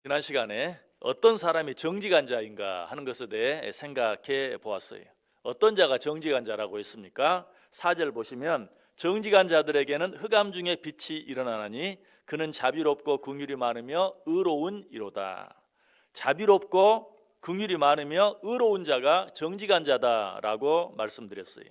지난 시간에 어떤 사람이 정직한 자인가 하는 것에 대해 생각해 보았어요. 어떤 자가 정직한 자라고 했습니까? 4절 보시면 정직한 자들에게는 흑암 중에 빛이 일어나나니 그는 자비롭고 긍휼이 많으며 의로운 이로다. 자비롭고 긍휼이 많으며 의로운 자가 정직한 자다라고 말씀드렸어요.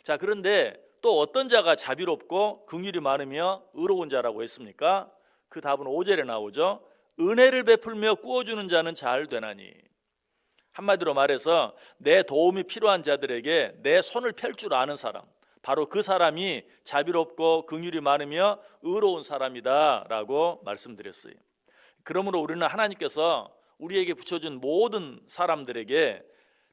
자, 그런데 또 어떤 자가 자비롭고 긍휼이 많으며 의로운 자라고 했습니까? 그 답은 5절에 나오죠. 은혜를 베풀며 꾸어주는 자는 잘 되나니. 한마디로 말해서 내 도움이 필요한 자들에게 내 손을 펼 줄 아는 사람, 바로 그 사람이 자비롭고 긍휼이 많으며 의로운 사람이다 라고 말씀드렸어요. 그러므로 우리는 하나님께서 우리에게 붙여준 모든 사람들에게,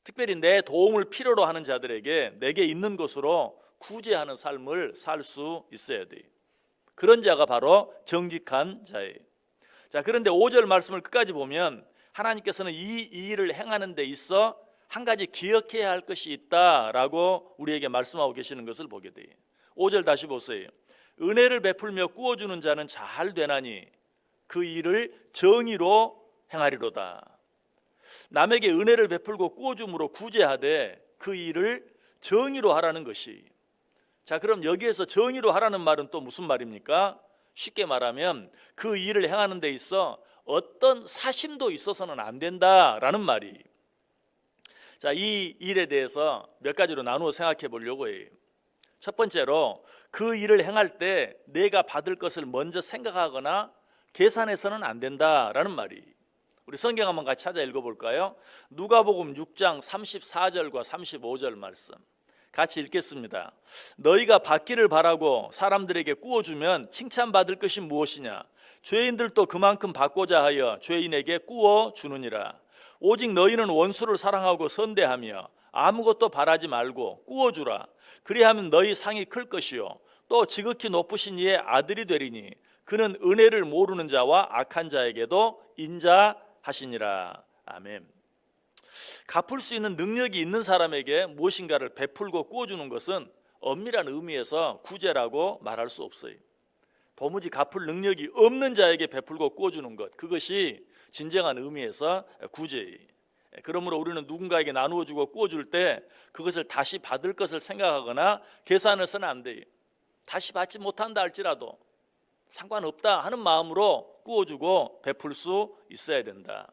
특별히 내 도움을 필요로 하는 자들에게 내게 있는 것으로 구제하는 삶을 살 수 있어야 돼요. 그런 자가 바로 정직한 자예요. 자, 그런데 5절 말씀을 끝까지 보면 하나님께서는 이 일을 행하는 데 있어 한 가지 기억해야 할 것이 있다라고 우리에게 말씀하고 계시는 것을 보게 돼요. 5절 다시 보세요. 은혜를 베풀며 꾸어주는 자는 잘 되나니 그 일을 정의로 행하리로다. 남에게 은혜를 베풀고 꾸어줌으로 구제하되 그 일을 정의로 하라는 것이. 자, 그럼 여기에서 정의로 하라는 말은 또 무슨 말입니까? 쉽게 말하면 그 일을 행하는 데 있어 어떤 사심도 있어서는 안 된다라는 말이. 자, 이 일에 대해서 몇 가지로 나누어 생각해 보려고 해요. 첫 번째로 그 일을 행할 때 내가 받을 것을 먼저 생각하거나 계산해서는 안 된다라는 말이. 우리 성경 한번 같이 찾아 읽어볼까요? 누가복음 6장 34절과 35절 말씀 같이 읽겠습니다. 너희가 받기를 바라고 사람들에게 꾸어주면 칭찬받을 것이 무엇이냐? 죄인들도 그만큼 받고자 하여 죄인에게 꾸어주느니라. 오직 너희는 원수를 사랑하고 선대하며 아무것도 바라지 말고 꾸어주라. 그리하면 너희 상이 클 것이요 또 지극히 높으신 이의 아들이 되리니 그는 은혜를 모르는 자와 악한 자에게도 인자하시니라. 아멘. 갚을 수 있는 능력이 있는 사람에게 무엇인가를 베풀고 꾸어주는 것은 엄밀한 의미에서 구제라고 말할 수 없어요. 도무지 갚을 능력이 없는 자에게 베풀고 꾸어주는 것, 그것이 진정한 의미에서 구제예요. 그러므로 우리는 누군가에게 나누어주고 꾸어줄 때 그것을 다시 받을 것을 생각하거나 계산해서는 안 돼요. 다시 받지 못한다 할지라도 상관없다 하는 마음으로 꾸어주고 베풀 수 있어야 된다.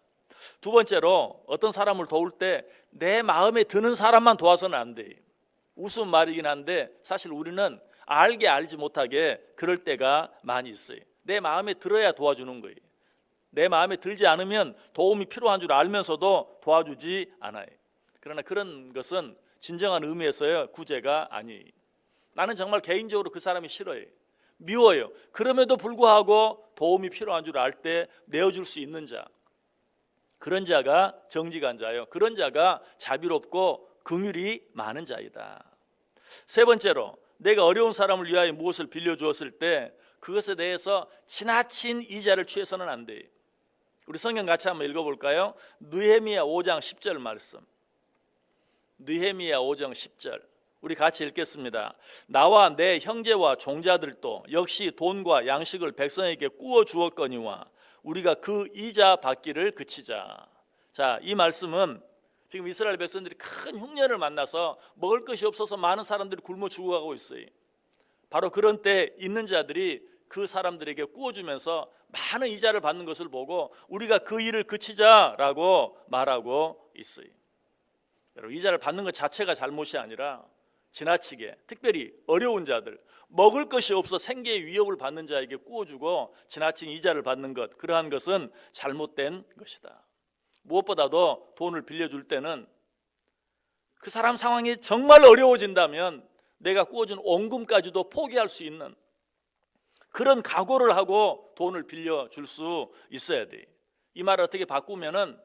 두 번째로 어떤 사람을 도울 때 내 마음에 드는 사람만 도와서는 안 돼요. 우스운 말이긴 한데 사실 우리는 알게 알지 못하게 그럴 때가 많이 있어요. 내 마음에 들어야 도와주는 거예요. 내 마음에 들지 않으면 도움이 필요한 줄 알면서도 도와주지 않아요. 그러나 그런 것은 진정한 의미에서의 구제가 아니에요. 나는 정말 개인적으로 그 사람이 싫어요. 미워요. 그럼에도 불구하고 도움이 필요한 줄 알 때 내어줄 수 있는 자, 그런 자가 정직한 자요. 그런 자가 자비롭고 긍휼이 많은 자이다. 세 번째로 내가 어려운 사람을 위하여 무엇을 빌려주었을 때 그것에 대해서 지나친 이자를 취해서는 안 돼요. 우리 성경 같이 한번 읽어볼까요? 느헤미야 5장 10절 말씀. 느헤미야 5장 10절 우리 같이 읽겠습니다. 나와 내 형제와 종자들도 역시 돈과 양식을 백성에게 꾸어 주었거니와 우리가 그 이자 받기를 그치자. 자, 이 말씀은 지금 이스라엘 백성들이 큰 흉년을 만나서 먹을 것이 없어서 많은 사람들이 굶어 죽어가고 있어요. 바로 그런 때 있는 자들이 그 사람들에게 꾸어주면서 많은 이자를 받는 것을 보고 우리가 그 일을 그치자라고 말하고 있어요. 여러분, 이자를 받는 것 자체가 잘못이 아니라 지나치게, 특별히 어려운 자들, 먹을 것이 없어 생계의 위협을 받는 자에게 꾸어주고 지나친 이자를 받는 것, 그러한 것은 잘못된 것이다. 무엇보다도 돈을 빌려줄 때는 그 사람 상황이 정말 어려워진다면 내가 꾸어준 원금까지도 포기할 수 있는 그런 각오를 하고 돈을 빌려줄 수 있어야 돼. 이 말을 어떻게 바꾸면은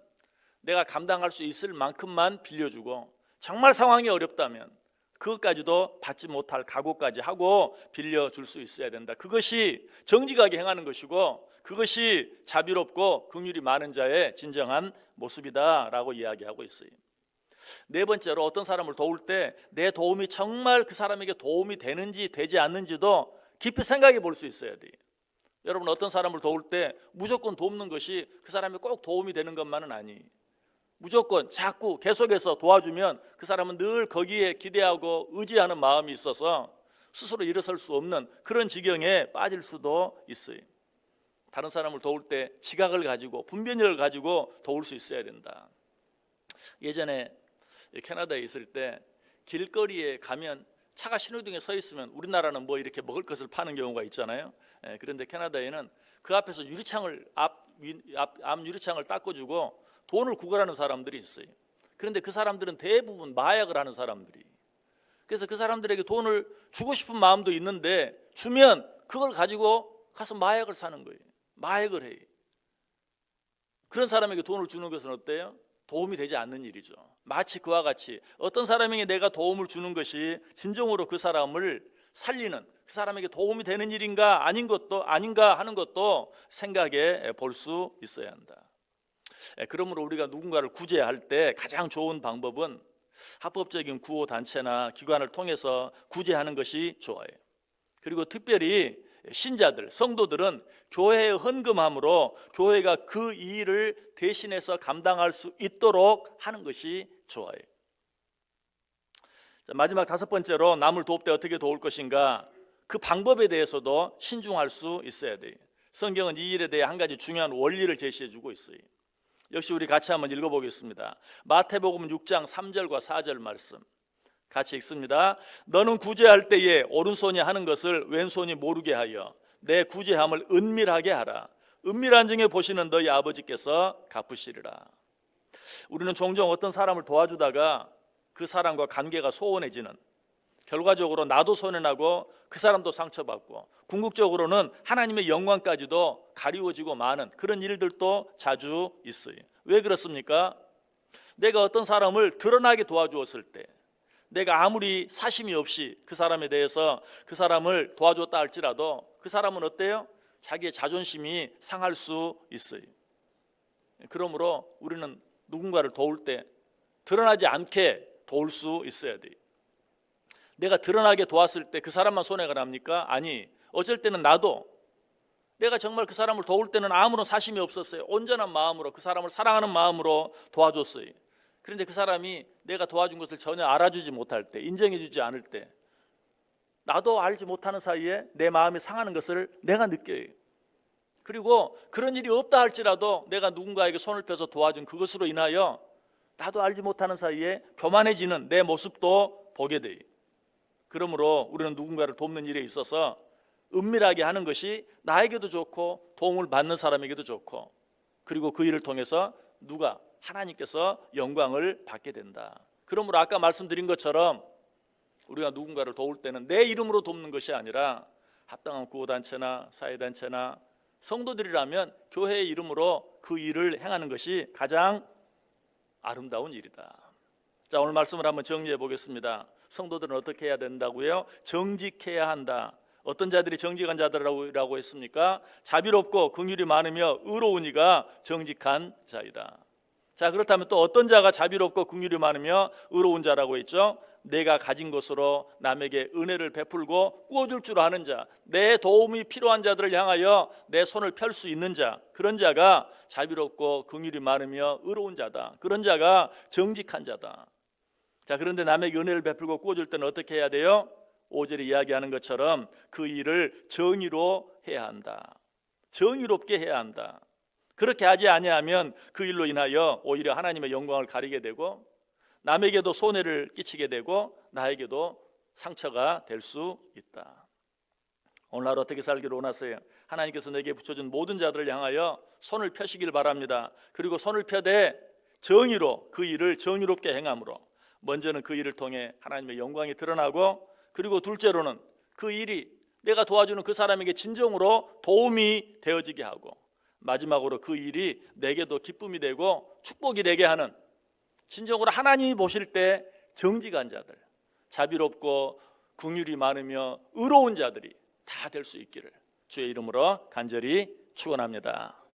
내가 감당할 수 있을 만큼만 빌려주고 정말 상황이 어렵다면 그것까지도 받지 못할 각오까지 하고 빌려줄 수 있어야 된다. 그것이 정직하게 행하는 것이고 그것이 자비롭고 긍휼이 많은 자의 진정한 모습이다라고 이야기하고 있어요. 네 번째로 어떤 사람을 도울 때 내 도움이 정말 그 사람에게 도움이 되는지 되지 않는지도 깊이 생각해 볼 수 있어야 돼요. 여러분 어떤 사람을 도울 때 무조건 돕는 것이 그 사람이 꼭 도움이 되는 것만은 아니. 무조건 자꾸 계속해서 도와주면 그 사람은 늘 거기에 기대하고 의지하는 마음이 있어서 스스로 일어설 수 없는 그런 지경에 빠질 수도 있어요. 다른 사람을 도울 때 지각을 가지고 분별력을 가지고 도울 수 있어야 된다. 예전에 캐나다에 있을 때 길거리에 가면 차가 신호등에 서 있으면 우리나라는 뭐 이렇게 먹을 것을 파는 경우가 있잖아요. 그런데 캐나다에는 그 앞에서 앞 유리창을 닦아주고 돈을 구걸하는 사람들이 있어요. 그런데 그 사람들은 대부분 마약을 하는 사람들이. 그래서 그 사람들에게 돈을 주고 싶은 마음도 있는데 주면 그걸 가지고 가서 마약을 사는 거예요. 마약을 해요. 그런 사람에게 돈을 주는 것은 어때요? 도움이 되지 않는 일이죠. 마치 그와 같이 어떤 사람에게 내가 도움을 주는 것이 진정으로 그 사람을 살리는, 그 사람에게 도움이 되는 일인가 아닌가 하는 것도 생각해 볼 수 있어야 한다. 그러므로 우리가 누군가를 구제할 때 가장 좋은 방법은 합법적인 구호 단체나 기관을 통해서 구제하는 것이 좋아요. 그리고 특별히 신자들, 성도들은 교회에 헌금함으로 교회가 그 일을 대신해서 감당할 수 있도록 하는 것이 좋아요. 마지막 5번째로 남을 도울 때 어떻게 도울 것인가, 그 방법에 대해서도 신중할 수 있어야 돼요. 성경은 이 일에 대해 한 가지 중요한 원리를 제시해 주고 있어요. 역시 우리 같이 한번 읽어보겠습니다. 마태복음 6장 3절과 4절 말씀 같이 읽습니다. 너는 구제할 때에 오른손이 하는 것을 왼손이 모르게 하여 내 구제함을 은밀하게 하라. 은밀한 중에 보시는 너희 아버지께서 갚으시리라. 우리는 종종 어떤 사람을 도와주다가 그 사람과 관계가 소원해지는, 결과적으로 나도 손해나고 그 사람도 상처받고 궁극적으로는 하나님의 영광까지도 가리워지고 마는 그런 일들도 자주 있어요. 왜 그렇습니까? 내가 어떤 사람을 드러나게 도와주었을 때, 내가 아무리 사심이 없이 그 사람에 대해서 그 사람을 도와줬다 할지라도 그 사람은 어때요? 자기의 자존심이 상할 수 있어요. 그러므로 우리는 누군가를 도울 때 드러나지 않게 도울 수 있어야 돼요. 내가 드러나게 도왔을 때 그 사람만 손해가 납니까? 아니, 어쩔 때는 나도 내가 정말 그 사람을 도울 때는 아무런 사심이 없었어요. 온전한 마음으로 그 사람을 사랑하는 마음으로 도와줬어요. 그런데 그 사람이 내가 도와준 것을 전혀 알아주지 못할 때, 인정해주지 않을 때, 나도 알지 못하는 사이에 내 마음이 상하는 것을 내가 느껴요. 그리고 그런 일이 없다 할지라도 내가 누군가에게 손을 펴서 도와준 그것으로 인하여 나도 알지 못하는 사이에 교만해지는 내 모습도 보게 돼요. 그러므로 우리는 누군가를 돕는 일에 있어서 은밀하게 하는 것이 나에게도 좋고 도움을 받는 사람에게도 좋고, 그리고 그 일을 통해서 하나님께서 영광을 받게 된다. 그러므로 아까 말씀드린 것처럼 우리가 누군가를 도울 때는 내 이름으로 돕는 것이 아니라 합당한 구호단체나 사회단체나 성도들이라면 교회의 이름으로 그 일을 행하는 것이 가장 아름다운 일이다. 자, 오늘 말씀을 한번 정리해 보겠습니다. 성도들은 어떻게 해야 된다고요? 정직해야 한다. 어떤 자들이 정직한 자들이라고 했습니까? 자비롭고 긍휼이 많으며 의로운 이가 정직한 자이다. 자, 그렇다면 또 어떤 자가 자비롭고 긍휼이 많으며 의로운 자라고 했죠? 내가 가진 것으로 남에게 은혜를 베풀고 꾸어줄 줄 아는 자, 내 도움이 필요한 자들을 향하여 내 손을 펼 수 있는 자, 그런 자가 자비롭고 긍휼이 많으며 의로운 자다. 그런 자가 정직한 자다. 자, 그런데 남에게 은혜를 베풀고 꾸어줄 때는 어떻게 해야 돼요? 5절에 이야기하는 것처럼 그 일을 정의로 해야 한다. 정의롭게 해야 한다. 그렇게 하지 아니하면 그 일로 인하여 오히려 하나님의 영광을 가리게 되고 남에게도 손해를 끼치게 되고 나에게도 상처가 될 수 있다. 오늘 어떻게 살기를 원하세요? 하나님께서 내게 붙여준 모든 자들을 향하여 손을 펴시길 바랍니다. 그리고 손을 펴되 정의로 그 일을 정의롭게 행함으로 먼저는 그 일을 통해 하나님의 영광이 드러나고, 그리고 둘째로는 그 일이 내가 도와주는 그 사람에게 진정으로 도움이 되어지게 하고, 마지막으로 그 일이 내게도 기쁨이 되고 축복이 되게 하는, 진정으로 하나님이 보실 때 정직한 자들, 자비롭고 긍휼이 많으며 의로운 자들이 다 될 수 있기를 주의 이름으로 간절히 축원합니다.